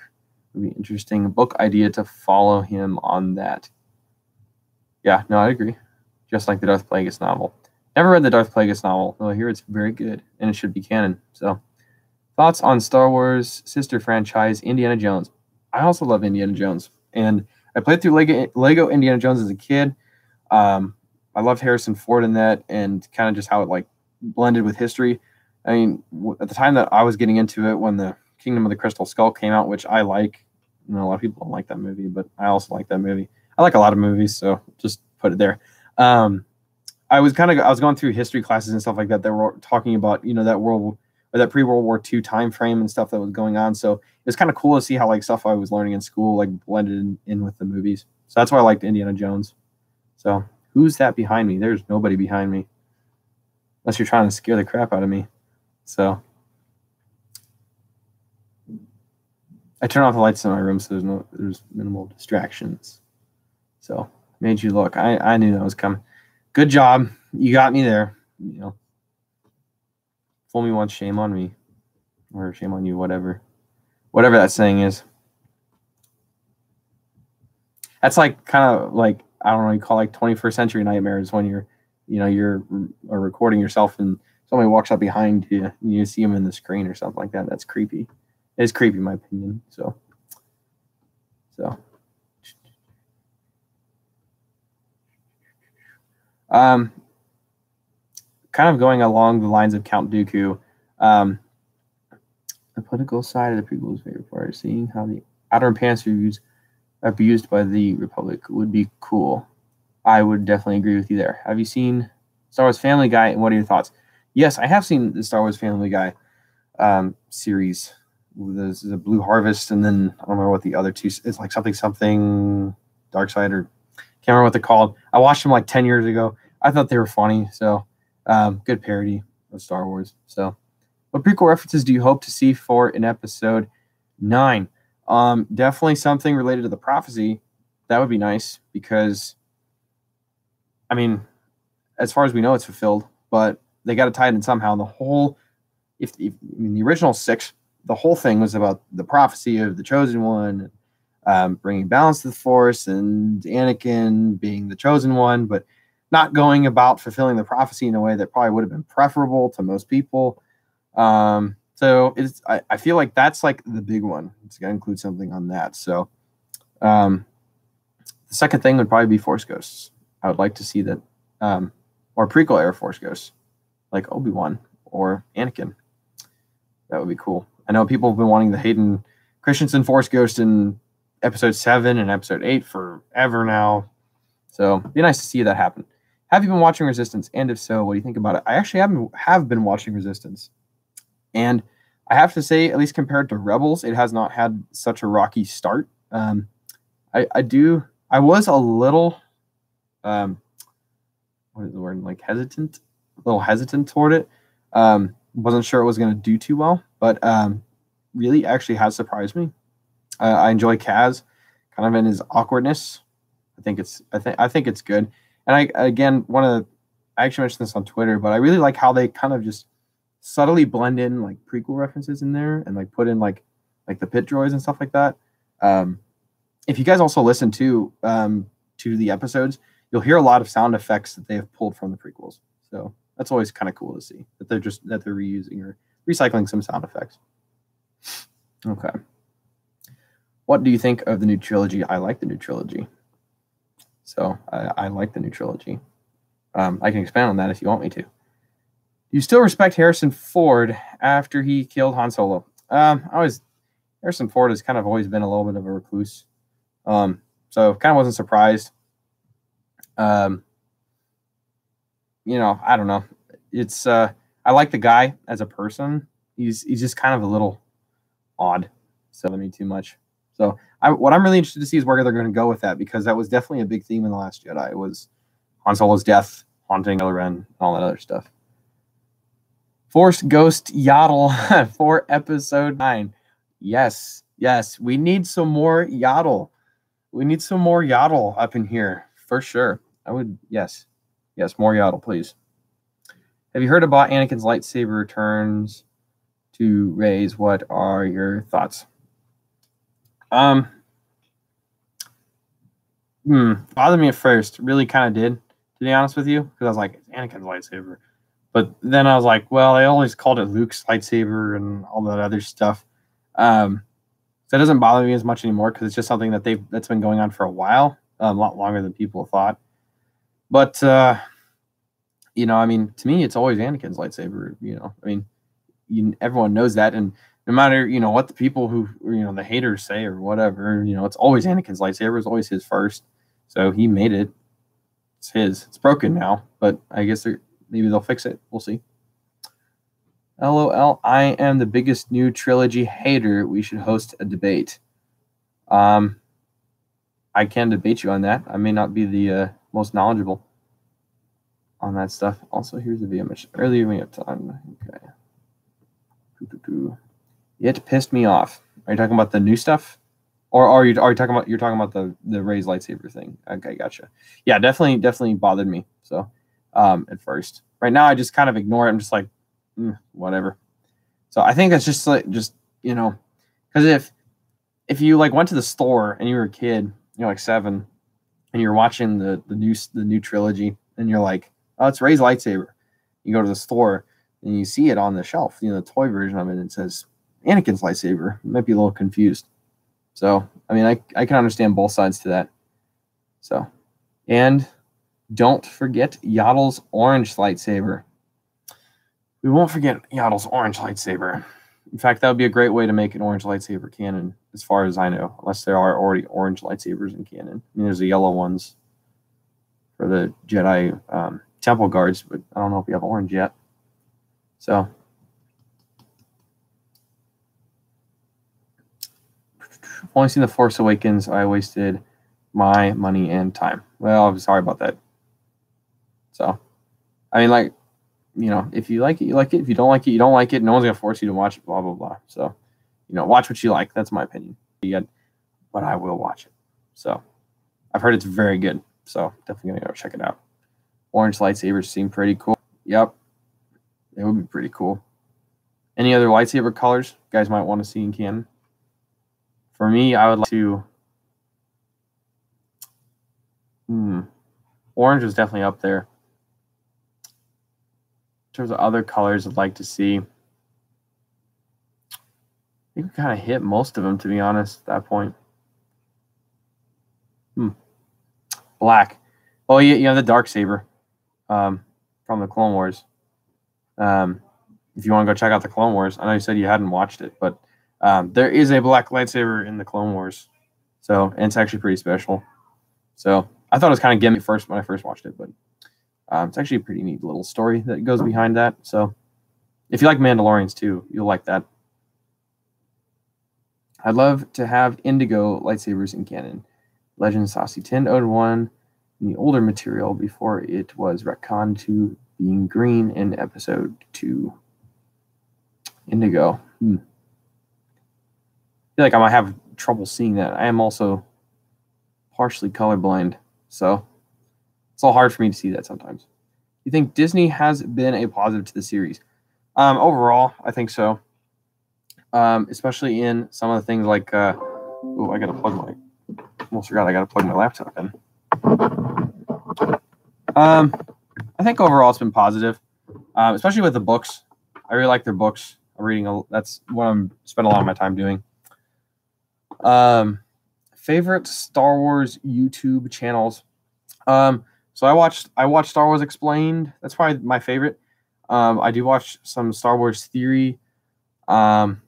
It would be interesting book idea to follow him on that. Yeah, no, I agree. Just like the Darth Plagueis novel. Never read the Darth Plagueis novel, though I hear it's very good, and it should be canon. So, thoughts on Star Wars sister franchise, Indiana Jones? I also love Indiana Jones, and I played through Lego Indiana Jones as a kid. I loved Harrison Ford in that, and kind of just how it like blended with history. I mean, at the time that I was getting into it, when the Kingdom of the Crystal Skull came out, which I like, a lot of people don't like that movie, but I also like that movie. I like a lot of movies, so just put it there. I was going through history classes and stuff like that were talking about, that world or that pre-World War II time frame and stuff that was going on. So it was kind of cool to see how like stuff I was learning in school like blended in with the movies. So that's why I liked Indiana Jones. So who's that behind me? There's nobody behind me, unless you're trying to scare the crap out of me. So I turn off the lights in my room so there's minimal distractions. So made you look. I knew that was coming. Good job. You got me there. Fool me once, shame on me. Or shame on you, whatever that saying is. That's like kind of like, I don't know, you call like 21st century nightmares when you're recording yourself and somebody walks up behind you and you see them in the screen or something like that. That's creepy. It's creepy in my opinion. So kind of going along the lines of Count Dooku, the political side of the prequel is favorite part. Seeing how the Outer Pants reviews are abused by the Republic would be cool. I would definitely agree with you there. Have you seen Star Wars Family Guy, and what are your thoughts? Yes, I have seen the Star Wars Family Guy series. There's the Blue Harvest, and then I don't remember what the other two. It's like something Dark Side, or can't remember what they're called. I watched them like 10 years ago. I thought they were funny. So good parody of Star Wars. So what prequel references do you hope to see for in episode 9? Definitely something related to the prophecy. That would be nice because, I mean, as far as we know, it's fulfilled, but they got to tie it in somehow. The whole, the original 6, the whole thing was about the prophecy of the chosen one, bringing balance to the Force, and Anakin being the chosen one, but not going about fulfilling the prophecy in a way that probably would have been preferable to most people. So I feel like that's like the big one. It's gonna include something on that. So the second thing would probably be Force Ghosts. I would like to see that, or prequel era Force Ghosts, like Obi-Wan or Anakin. That would be cool. I know people have been wanting the Hayden Christensen Force Ghost in episode 7 and episode 8 forever now. So it'd be nice to see that happen. Have you been watching Resistance? And if so, what do you think about it? I actually have been watching Resistance. And I have to say, at least compared to Rebels, it has not had such a rocky start. I was a little, what is the word? Like hesitant, a little hesitant toward it. Wasn't sure it was going to do too well, but really actually has surprised me. I enjoy Kaz, kind of in his awkwardness. I think it's good. And I actually mentioned this on Twitter, but I really like how they kind of just subtly blend in like prequel references in there and like put in like the pit droids and stuff like that. If you guys also listen to the episodes, you'll hear a lot of sound effects that they have pulled from the prequels. So that's always kind of cool to see that they're reusing or recycling some sound effects. Okay. What do you think of the new trilogy? I like the new trilogy. So I like the new trilogy. I can expand on that if you want me to. Do you still respect Harrison Ford after he killed Han Solo? Harrison Ford has kind of always been a little bit of a recluse. So kind of wasn't surprised. I don't know. It's I like the guy as a person. He's just kind of a little odd. So me too much. So what I'm really interested to see is where they're going to go with that, because that was definitely a big theme in The Last Jedi. It was Han Solo's death, haunting Kylo Ren, and all that other stuff. Force Ghost Yaddle for episode 9. Yes. We need some more Yaddle. We need some more Yaddle up in here for sure. Yes, more Yaddle, please. Have you heard about Anakin's lightsaber returns to Rey's? What are your thoughts? Bothered me at first. Really kind of did, to be honest with you, because I was like, it's Anakin's lightsaber. But then I was like, well, they always called it Luke's lightsaber and all that other stuff. So it doesn't bother me as much anymore, because it's just something that's been going on for a while, a lot longer than people thought. But to me, it's always Anakin's lightsaber. Everyone knows that, and no matter what the people who the haters say or whatever, it's always Anakin's lightsaber. It's always his first. So he made it. It's his. It's broken now, but I guess maybe they'll fix it. We'll see. LOL. I am the biggest new trilogy hater. We should host a debate. I can debate you on that. I may not be the most knowledgeable on that stuff. Also, here's the video mentioned earlier. We have time. Okay. It pissed me off. Are you talking about the new stuff, or are you talking about the Rey's lightsaber thing? Okay, gotcha. Yeah, definitely bothered me. So, at first, right now I just kind of ignore it. I'm just like, whatever. So I think that's just because if you like went to the store and you were a kid, you're like 7, and you're watching the new trilogy, and you're like, oh, it's Rey's lightsaber. You go to the store and you see it on the shelf, the toy version of it. It says Anakin's lightsaber. You might be a little confused. So, I can understand both sides to that. So, and don't forget Yaddle's orange lightsaber. We won't forget Yaddle's orange lightsaber. In fact, that would be a great way to make an orange lightsaber canon, as far as I know, unless there are already orange lightsabers in canon. There's the yellow ones for the Jedi temple guards, but I don't know if we have orange yet. So, I've only seen The Force Awakens. I wasted my money and time. Well, I'm sorry about that. So, if you like it, you like it. If you don't like it, you don't like it. No one's going to force you to watch it, blah, blah, blah. So, watch what you like. That's my opinion. But I will watch it. So, I've heard it's very good. So, definitely going to go check it out. Orange lightsabers seem pretty cool. Yep. It would be pretty cool. Any other lightsaber colors you guys might want to see in canon? For me, I would like to... Orange is definitely up there. In terms of other colors I'd like to see, think we kind of hit most of them, to be honest, at that point. Black. Oh, yeah, you have the dark saber from the Clone Wars. If you want to go check out the Clone Wars, I know you said you hadn't watched it, but there is a black lightsaber in the Clone Wars. So, and it's actually pretty special. So, I thought it was kind of gimmick first when I first watched it, but it's actually a pretty neat little story that goes behind that. So, if you like Mandalorians too, you'll like that. I'd love to have indigo lightsabers in canon. Legend Saucy 1001 in the older material before it was retconned to being green in episode 2. Indigo. I feel like I might have trouble seeing that. I am also partially colorblind, so it's all hard for me to see that sometimes. You think Disney has been a positive to the series? Overall, I think so. Especially in some of the things like, oh, I gotta plug my. Almost forgot I gotta plug my laptop in. I think overall it's been positive, especially with the books. I really like their books. I'm reading. That's what I'm spending a lot of my time doing. Favorite Star Wars YouTube channels. So I watched Star Wars Explained. That's probably my favorite. I do watch some Star Wars Theory. Let's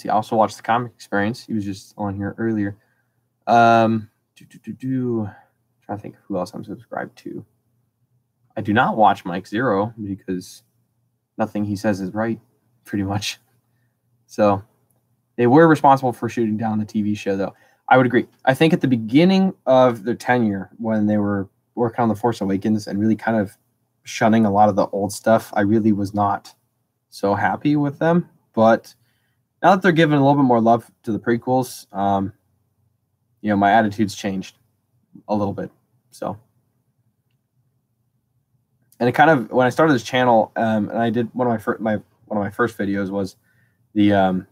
see. I also watched the Comic Experience. He was just on here earlier. Trying to think of who else I'm subscribed to. I do not watch Mike Zero because nothing he says is right, pretty much. So they were responsible for shooting down the TV show, though. I would agree. I think at the beginning of their tenure, when they were working on The Force Awakens and really kind of shunning a lot of the old stuff, I really was not so happy with them. But now that they're giving a little bit more love to the prequels, my attitude's changed a little bit. So, and it kind of, when I started this channel, and I did one of my first videos was the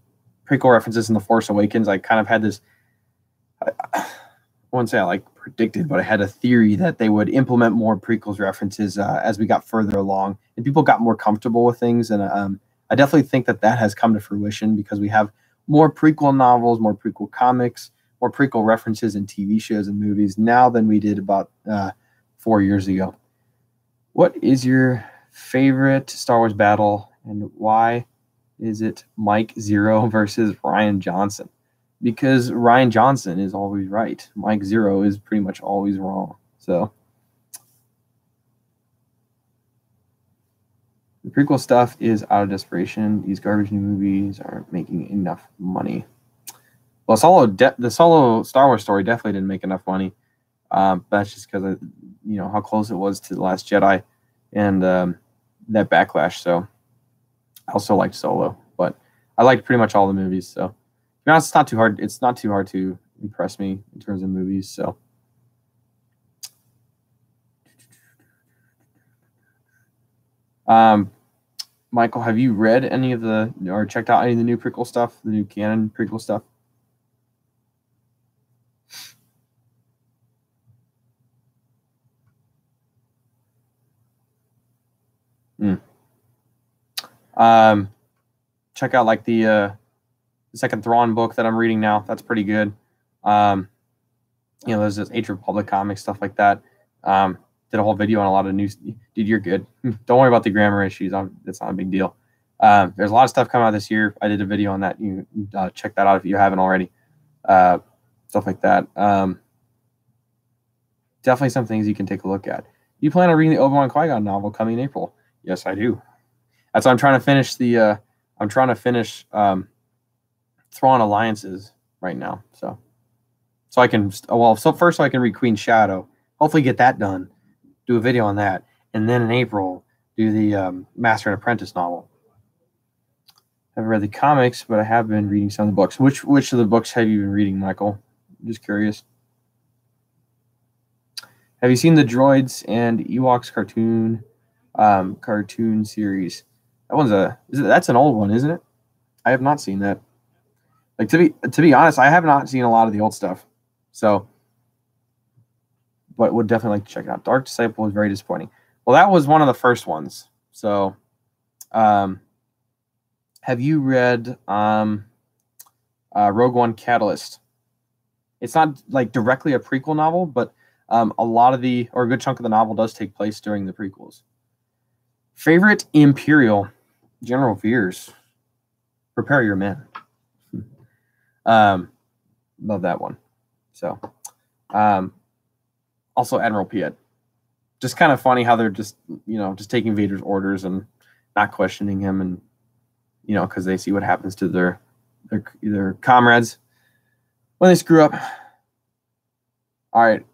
prequel references in The Force Awakens. I kind of had this, I wouldn't say I predicted, but I had a theory that they would implement more prequels references as we got further along and people got more comfortable with things. And I definitely think that has come to fruition because we have more prequel novels, more prequel comics, more prequel references in TV shows and movies now than we did about 4 years ago. What is your favorite Star Wars battle and why is it Mike Zero versus Ryan Johnson? Because Ryan Johnson is always right. Mike Zero is pretty much always wrong. So the prequel stuff is out of desperation. These garbage new movies aren't making enough money. Well, the solo Star Wars story definitely didn't make enough money. That's just because of how close it was to The Last Jedi and that backlash. So I also liked Solo, but I liked pretty much all the movies. So to be honest, it's not too hard. It's not too hard to impress me in terms of movies. So. Michael, have you read any of or checked out any of the new prequel stuff, the new canon prequel stuff? Check out the second Thrawn book that I'm reading now. That's pretty good. There's this Age of Republic comics, stuff like that. Did a whole video on a lot of news. Dude, you're good. Don't worry about the grammar issues. That's not a big deal. There's a lot of stuff coming out this year. I did a video on that. You check that out if you haven't already. Stuff like that. Definitely some things you can take a look at. You plan on reading the Obi-Wan Qui-Gon novel coming in April? Yes, I do. That's why I'm trying to finish Thrawn Alliances right now. So I can first I can read Queen Shadow. Hopefully get that done. Do a video on that, and then in April do the Master and Apprentice novel. I haven't read the comics, but I have been reading some of the books. Which of the books have you been reading, Michael? I'm just curious. Have you seen the Droids and Ewoks cartoon series? That's an old one, isn't it? I have not seen that. To be honest, I have not seen a lot of the old stuff. So, but would definitely like to check it out. Dark Disciple was very disappointing. Well, that was one of the first ones. So, Have you read Rogue One Catalyst? It's not like directly a prequel novel, but a lot of a good chunk of the novel does take place during the prequels. Favorite Imperial? General Veers. Prepare your men. Love that one. So, also Admiral Piet. Just kind of funny how they're just taking Vader's orders and not questioning him, and because they see what happens to their comrades when they screw up. All right,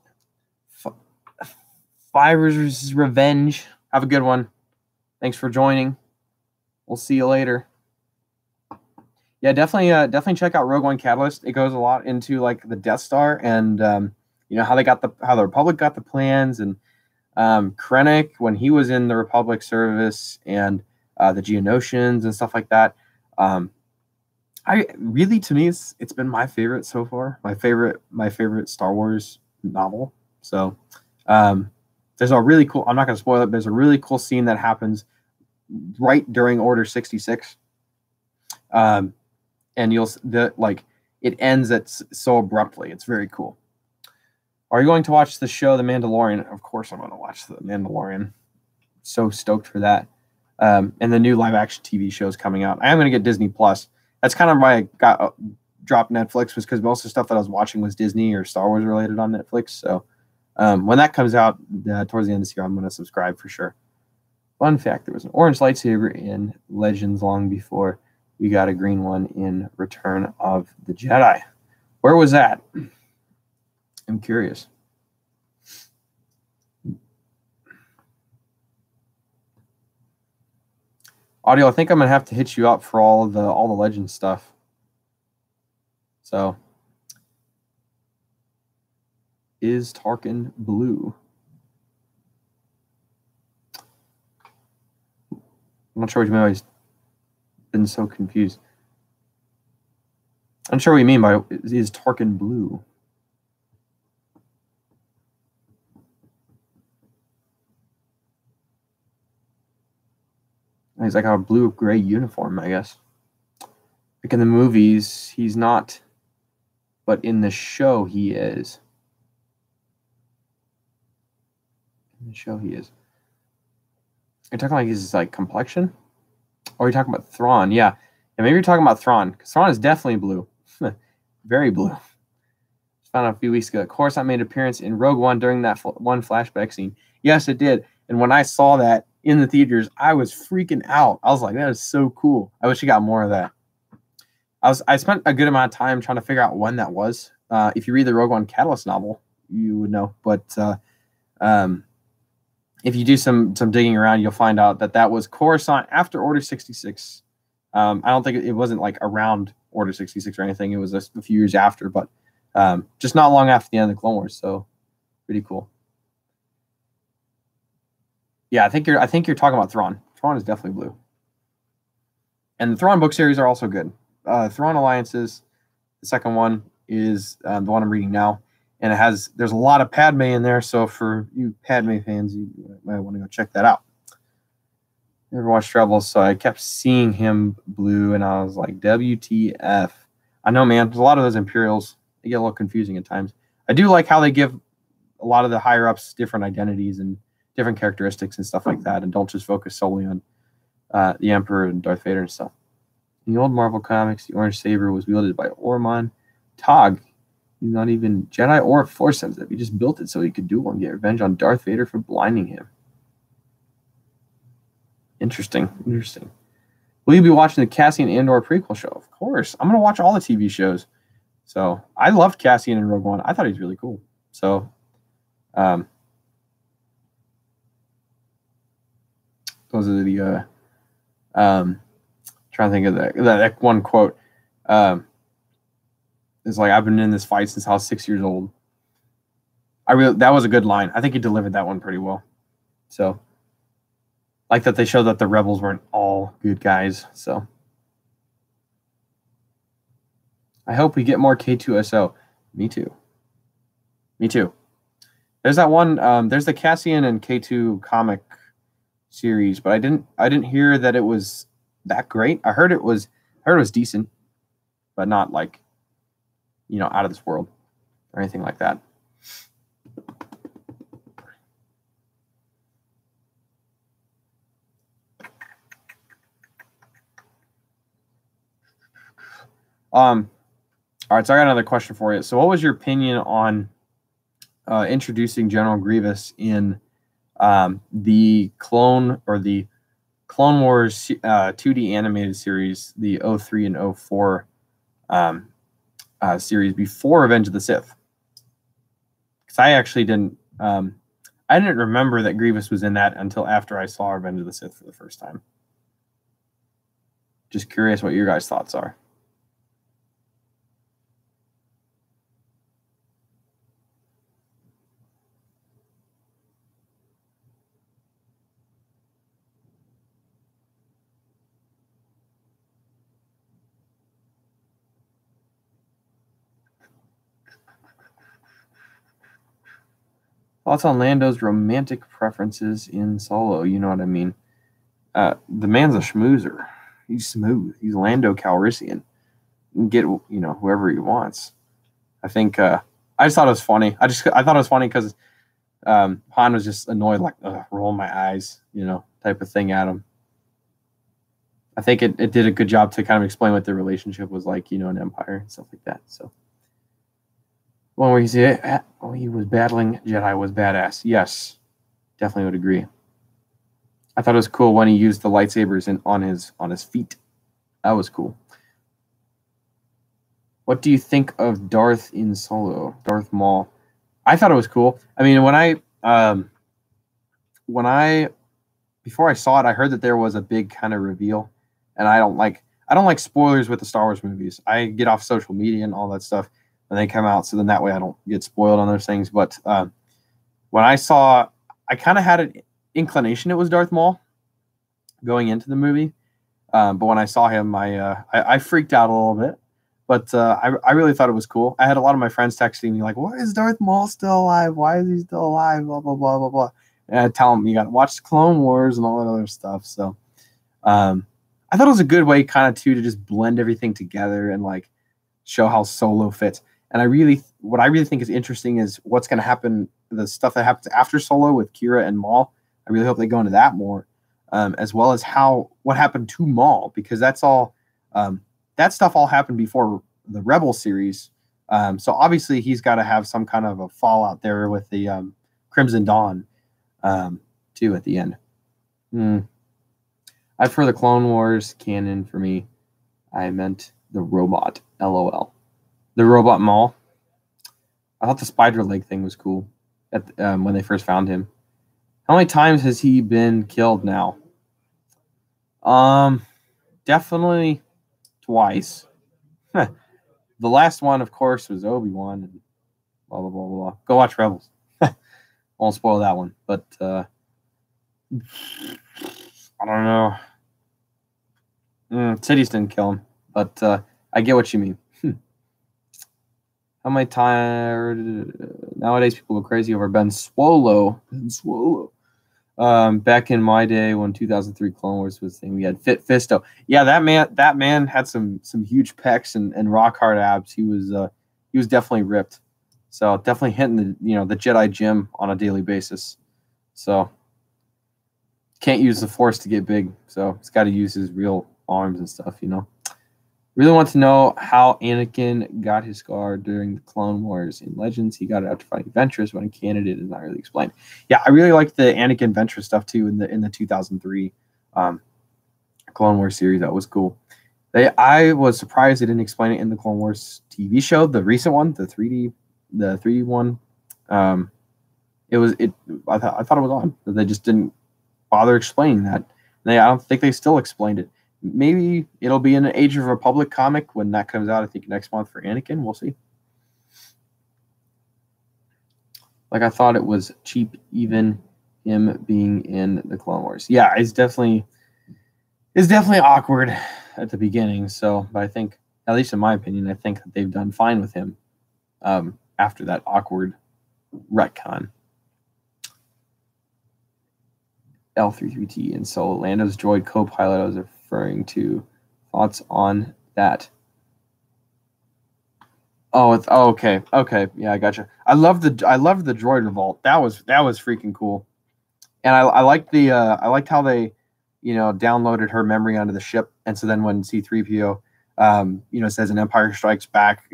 Fiverr's Revenge. Have a good one. Thanks for joining. We'll see you later. Yeah, definitely check out Rogue One Catalyst. It goes a lot into like the Death Star and how the Republic got the plans, and Krennic when he was in the Republic service, and the Geonosians and stuff like that. To me it's been my favorite so far. My favorite Star Wars novel. So there's a really cool, I'm not going to spoil it, but there's a really cool scene that happens right during Order 66. And it ends so abruptly. It's very cool. Are you going to watch the show The Mandalorian? Of course I'm going to watch The Mandalorian. So stoked for that. And the new live action TV show is coming out. I am going to get Disney Plus. That's kind of why I got dropped Netflix, was because most of the stuff that I was watching was Disney or Star Wars related on Netflix. So when that comes out towards the end of this year, I'm going to subscribe for sure. Fun fact, there was an orange lightsaber in Legends long before we got a green one in Return of the Jedi. Where was that? I'm curious. Audio, I think I'm gonna have to hit you up for all the Legends stuff. So, is Tarkin blue? I'm not sure what you mean by he's been so confused. I'm not sure what you mean by is Tarkin blue. He's like a blue-gray uniform, I guess. Like in the movies, he's not, but in the show, he is. In the show, he is. You're talking like his complexion? Or are you talking about Thrawn? Yeah. Maybe you're talking about Thrawn, because Thrawn is definitely blue. Very blue. Just found out a few weeks ago. Coruscant made an appearance in Rogue One during that one flashback scene. Yes, it did. And when I saw that in the theaters, I was freaking out. I was like, that is so cool. I wish I got more of that. I spent a good amount of time trying to figure out when that was. If you read the Rogue One Catalyst novel, you would know. But if you do some digging around, you'll find out that was Coruscant after Order 66. I don't think it wasn't like around Order 66 or anything. It was a few years after, but just not long after the end of the Clone Wars. So pretty cool. Yeah, I think you're talking about Thrawn. Thrawn is definitely blue. And the Thrawn book series are also good. Thrawn Alliances, the second one is the one I'm reading now, and there's a lot of Padme in there. So for you Padme fans, you might want to go check that out. Never watched Rebels, so I kept seeing him blue, and I was like, WTF. I know, man. There's a lot of those Imperials. They get a little confusing at times. I do like how they give a lot of the higher ups different identities and different characteristics and stuff like that, and don't just focus solely on the Emperor and Darth Vader and stuff. In the old Marvel comics, the orange saber was wielded by Ormond Tog. He's not even Jedi or Force sensitive. He just built it so he could duel and get revenge on Darth Vader for blinding him. Interesting. Will you be watching the Cassian Andor prequel show? Of course. I'm going to watch all the TV shows. So I loved Cassian in Rogue One. I thought he was really cool. So those are the trying to think of that one quote. It's like, I've been in this fight since I was 6 years old. That was a good line. I think he delivered that one pretty well. So like that they showed that the rebels weren't all good guys. So I hope we get more K2SO. Me too. There's that one. There's the Cassian and K2 comic series, but I didn't hear that it was that great. I heard it was decent, but not like, out of this world or anything like that. All right, so I got another question for you. So what was your opinion on introducing General Grievous in the Clone Wars 2D animated series, the 03 and 04 series before Revenge of the Sith? Because I actually didn't remember that Grievous was in that until after I saw Revenge of the Sith for the first time. Just curious what your guys' thoughts are. Thoughts on Lando's romantic preferences in Solo? You know what I mean. The man's a schmoozer. He's smooth. He's Lando Calrissian. You can get whoever he wants. I think I just thought it was funny. I thought it was funny because Han was just annoyed, like roll my eyes, type of thing at him. I think it did a good job to kind of explain what their relationship was like, in Empire and stuff like that. So one where he was battling Jedi was badass. Yes, definitely would agree. I thought it was cool when he used the lightsabers on his feet. That was cool. What do you think of Darth in Solo? Darth Maul. I thought it was cool. I mean, before I saw it, I heard that there was a big kind of reveal, and I don't like spoilers with the Star Wars movies. I get off social media and all that stuff when they come out, so then that way I don't get spoiled on those things. But when I saw, I kind of had an inclination it was Darth Maul going into the movie, but when I saw him, I freaked out a little bit. But I really thought it was cool. I had a lot of my friends texting me like, "Why is Darth Maul still alive? Why is he still alive? Blah blah blah blah blah." And I tell them you got to watch the Clone Wars and all that other stuff. So I thought it was a good way, kind of to just blend everything together and like show how Solo fits. And what I really think is interesting is what's going to happen, the stuff that happens after Solo with Kira and Maul. I really hope they go into that more, as well as what happened to Maul, because that's all. That stuff all happened before the Rebel series. So obviously he's got to have some kind of a fallout there with the Crimson Dawn too at the end. I prefer the Clone Wars canon for me. I meant the robot, LOL. The robot Maul. I thought the spider leg thing was cool when they first found him. How many times has he been killed now? Definitely twice. The last one, of course, was Obi-Wan and blah, blah, blah, blah. Go watch Rebels. Won't spoil that one. But I don't know. Cities didn't kill him. But I get what you mean. How many times... Nowadays, people go crazy over Ben Swolo. Back in my day when 2003 Clone Wars was thing, we had Fit Fisto. Yeah, that man had some huge pecs and rock hard abs. He was definitely ripped. So definitely hitting the Jedi gym on a daily basis. So can't use the Force to get big. So he's got to use his real arms and stuff. Really want to know how Anakin got his scar during the Clone Wars. In Legends, he got it after fighting Ventress, when in canon it is not really explained. Yeah, I really like the Anakin Ventress stuff too in the 2003 Clone Wars series. That was cool. I was surprised they didn't explain it in the Clone Wars TV show, the recent one, the 3D one. I thought it was odd that they just didn't bother explaining that. I don't think they still explained it. Maybe it'll be in an Age of Republic comic when that comes out, I think next month for Anakin. We'll see. Like, I thought it was cheap, even him being in the Clone Wars. Yeah, it's definitely awkward at the beginning. So, but I think, at least in my opinion, I think that they've done fine with him after that awkward retcon. L33T and so Lando's droid co-pilot was a referring to. Thoughts on that? Oh, okay. Yeah, I gotcha. I love the droid revolt. That was freaking cool. And I liked I liked how they, downloaded her memory onto the ship. And so then when C-3PO, says an Empire Strikes Back,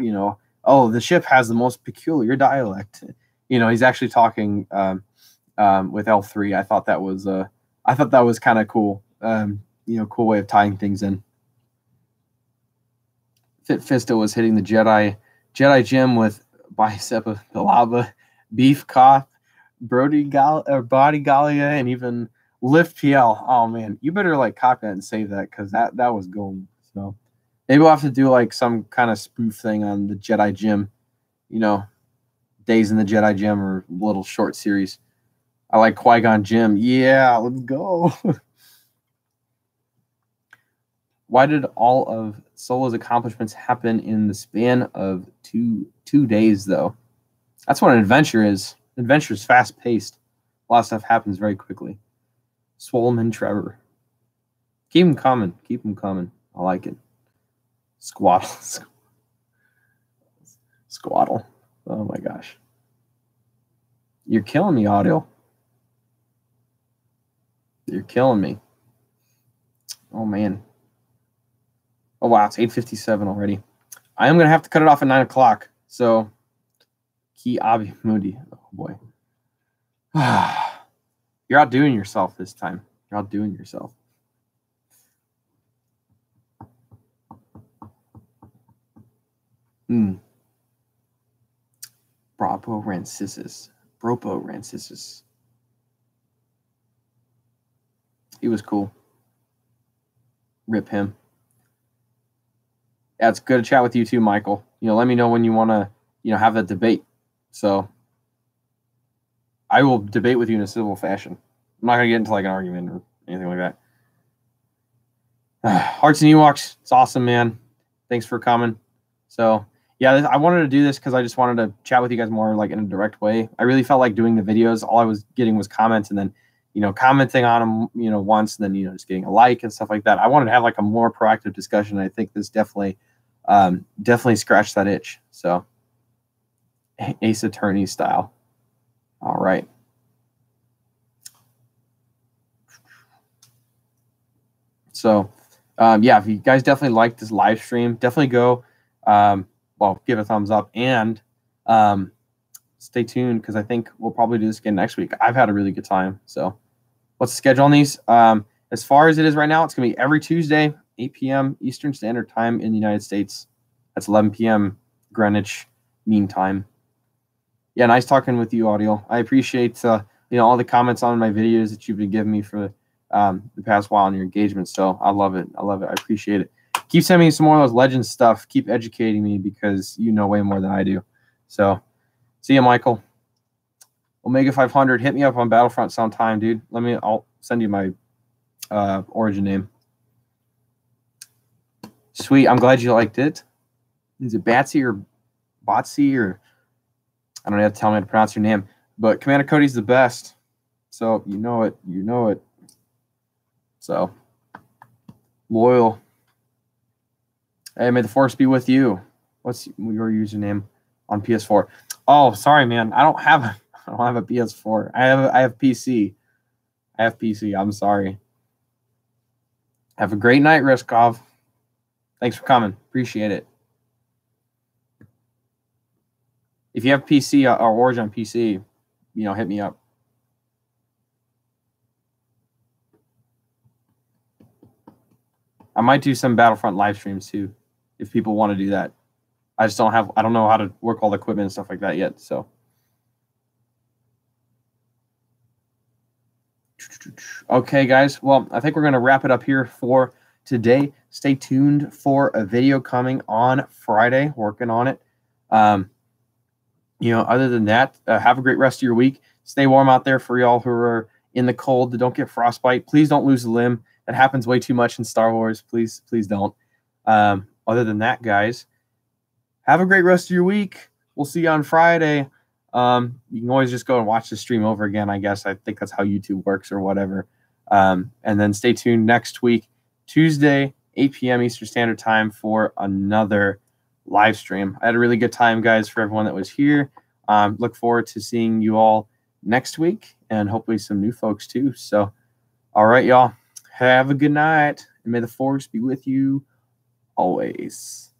oh, the ship has the most peculiar dialect. He's actually talking with L3. I thought that was kind of cool. Cool way of tying things in. Fit Fisto was hitting the Jedi gym with bicep of Bilaba, beef cough, body Galia, and even lift PL. Oh man, you better like copy that and save that because that was gold. So maybe we'll have to do like some kind of spoof thing on the Jedi gym, days in the Jedi gym or little short series. I like Qui-Gon Jim. Yeah, let's go. Why did all of Solo's accomplishments happen in the span of two days, though? That's what an adventure is. Adventure is fast-paced. A lot of stuff happens very quickly. Swolman Trevor. Keep them coming. Keep them coming. I like it. Squaddle. Squaddle. Oh, my gosh. You're killing me, audio. You're killing me. Oh, man. Oh, wow. It's 8:57 already. I am going to have to cut it off at 9 o'clock. So, Ki Abi Moody. Oh, boy. You're outdoing yourself this time. You're outdoing yourself. Bropo Rancisis. He was cool. Rip him. Yeah, it's good to chat with you too, Michael. Let me know when you want to, have that debate. So I will debate with you in a civil fashion. I'm not going to get into like an argument or anything like that. Hearts and Ewoks. It's awesome, man. Thanks for coming. So yeah, I wanted to do this because I just wanted to chat with you guys more like in a direct way. I really felt like doing the videos. All I was getting was comments and then, commenting on them, once and then, just getting a like and stuff like that. I wanted to have like a more proactive discussion. I think this definitely scratched that itch. So Ace Attorney style. All right. So, yeah, if you guys definitely like this live stream, definitely go, give a thumbs up and stay tuned because I think we'll probably do this again next week. I've had a really good time. So, what's the schedule on these? As far as it is right now, it's going to be every Tuesday, 8 p.m. Eastern Standard Time in the United States. That's 11 p.m. Greenwich Mean Time. Yeah, nice talking with you, Audio. I appreciate all the comments on my videos that you've been giving me for the past while and your engagement. So I love it. I appreciate it. Keep sending me some more of those Legends stuff. Keep educating me because you know way more than I do. So see you, Michael. Omega 500. Hit me up on Battlefront sometime, dude. I'll send you my origin name. Sweet. I'm glad you liked it. Is it Batsy or Botsy or I don't know how to tell me how to pronounce your name, but Commander Cody's the best. So you know it. So loyal. Hey, may the force be with you. What's your username on PS4? Oh, sorry, man. I don't have a PS4. I have PC. I'm sorry. Have a great night, Riskov. Thanks for coming. Appreciate it. If you have PC or Origin on PC, hit me up. I might do some Battlefront live streams too, if people want to do that. I don't know how to work all the equipment and stuff like that yet. So, okay, guys. Well, I think we're going to wrap it up here for today. Stay tuned for a video coming on Friday. Working on it. Other than that, have a great rest of your week. Stay warm out there for y'all who are in the cold. Don't get frostbite. Please don't lose a limb. That happens way too much in Star Wars. Please don't. Other than that, guys, have a great rest of your week. We'll see you on Friday. You can always just go and watch the stream over again, I guess. I think that's how YouTube works or whatever. And then stay tuned next week. Tuesday, 8 p.m. Eastern Standard Time for another live stream. I had a really good time, guys, for everyone that was here. Look forward to seeing you all next week and hopefully some new folks too. So, all right, y'all. Have a good night, and may the Force be with you always.